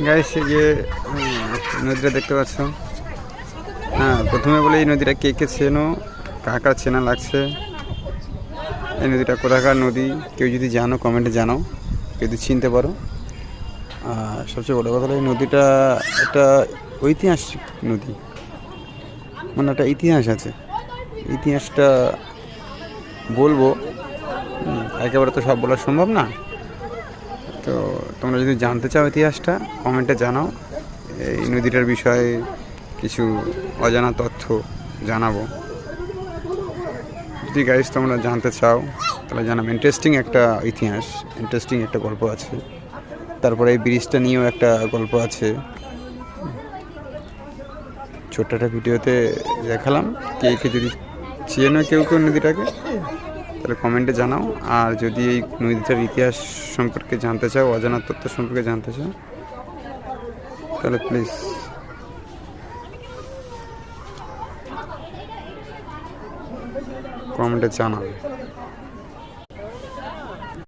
Guys এই যে নদীটা দেখতে পাচ্ছ, হ্যাঁ প্রথমে বলে এই নদীটা কে কে চেনো, কাকার চেনা লাগছে, এই নদীটা কোথাকার নদী কেউ যদি জানো কমেন্টে জানাও, কেউ যদি চিনতে পারো। আর সবচেয়ে বড় কথা হলো এই নদীটা একটা ঐতিহাসিক নদী, মানে একটা ইতিহাস আছে, ইতিহাসটা বলবো, একেবারে তো সব বলা সম্ভব না। তো তোমরা যদি জানতে চাও ইতিহাসটা কমেন্টে জানাও, এই নদীটার বিষয়ে কিছু অজানা তথ্য জানাবো। যদি গাইস তোমরা জানতে চাও তাহলে জানাবো। ইন্টারেস্টিং একটা ইতিহাস, ইন্টারেস্টিং একটা গল্প আছে। তারপরে এই ব্রিজটা নিয়েও একটা গল্প আছে, ছোট্ট একটা ভিডিওতে দেখালাম। কে কে যদি চেনো কেউ কেউ নদীটাকে তাহলে কমেন্টে জানাও। আর যদি এই নদীটার ইতিহাস সম্পর্কে জানতে চাও, অজানা তথ্য সম্পর্কে জানতে চাও, তাহলে প্লিজ কমেন্টে জানাও।